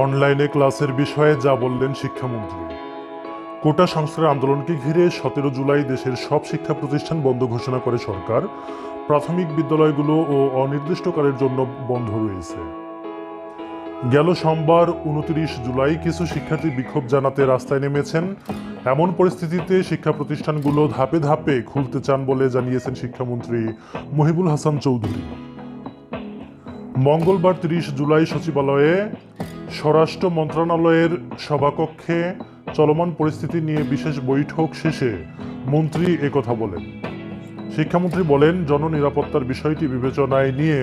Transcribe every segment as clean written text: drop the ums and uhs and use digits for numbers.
অনলাইনে ক্লাসের বিষয়ে যা বললেন শিক্ষামন্ত্রী। কোটা সংস্কার আন্দোলনকে ঘিরে 17 জুলাই দেশের সব শিক্ষা প্রতিষ্ঠান বন্ধ ঘোষণা করে সরকার। প্রাথমিক বিদ্যালয়গুলো ও অনির্দিষ্টকালের জন্য বন্ধ রয়েছে। গেল সোমবার 29 জুলাই কিছু শিক্ষার্থী বিক্ষোভ জানাতে রাস্তায় নেমেছেন। এমন পরিস্থিতিতে শিক্ষা প্রতিষ্ঠানগুলো ধাপে ধাপে খুলতে চান বলে জানিয়েছেন শিক্ষামন্ত্রী মহিবুল হাসান চৌধুরী। মঙ্গলবার 30 জুলাই সচিবালয়ে স্বরাষ্ট্র মন্ত্রণালয়ের সভাকক্ষে চলমান পরিস্থিতি নিয়ে বিশেষ বৈঠক শেষে মন্ত্রী একথা বলেন। শিক্ষামন্ত্রী বলেন, জননিরাপত্তার বিষয়টি বিবেচনায় নিয়ে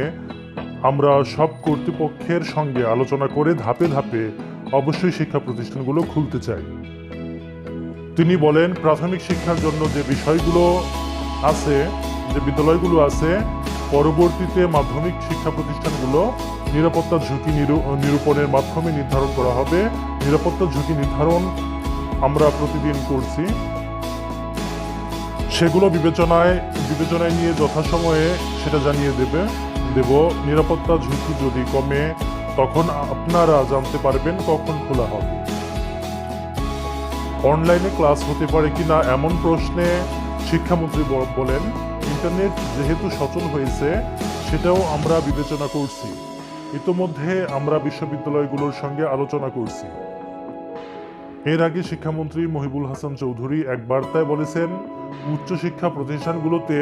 আমরা সব কর্তৃপক্ষের সঙ্গে আলোচনা করে ধাপে ধাপে অবশ্যই শিক্ষা প্রতিষ্ঠানগুলো খুলতে চাই। তিনি বলেন, প্রাথমিক শিক্ষার জন্য যে বিষয়গুলো আছে, যে বিদ্যালয়গুলো আছে, পরবর্তীতে মাধ্যমিক শিক্ষা প্রতিষ্ঠানগুলো নিরাপত্তা ঝুঁকি নিরূপণের মাধ্যমে নির্ধারণ করা হবে। নিরাপত্তা ঝুঁকি নির্ধারণ আমরা প্রতিদিন করছি, সেগুলো বিবেচনায় নিয়ে যথাসময়ে সেটা জানিয়ে দেব। নিরাপত্তা ঝুঁকি যদি কমে তখন আপনারা জানতে পারবেন কখন খোলা হবে। অনলাইনে ক্লাস হতে পারে কিনা এমন প্রশ্নে শিক্ষামন্ত্রী বলেন, ইন্টারনেট যেহেতু সচল হয়েছে সেটাও আমরা বিবেচনা করছি। ইতোমধ্যে আমরা বিশ্ববিদ্যালয়গুলোর সঙ্গে আলোচনা করছি। এর আগে শিক্ষামন্ত্রী মহিবুল হাসান চৌধুরী এক বার্তায় বলেছেন, উচ্চশিক্ষা প্রতিষ্ঠানগুলোতে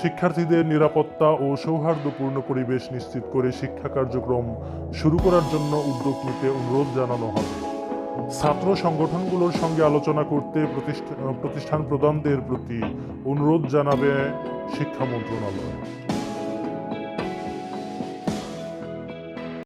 শিক্ষার্থীদের নিরাপত্তা ও সৌহার্দ্যপূর্ণ পরিবেশ নিশ্চিত করে শিক্ষা কার্যক্রম শুরু করার জন্য উদ্যোগ নিতে অনুরোধ জানানো হবে। ছাত্র সংগঠনগুলোর সঙ্গে আলোচনা করতে প্রতিষ্ঠান প্রধানদের প্রতি অনুরোধ জানাবে শিক্ষা মন্ত্রণালয়।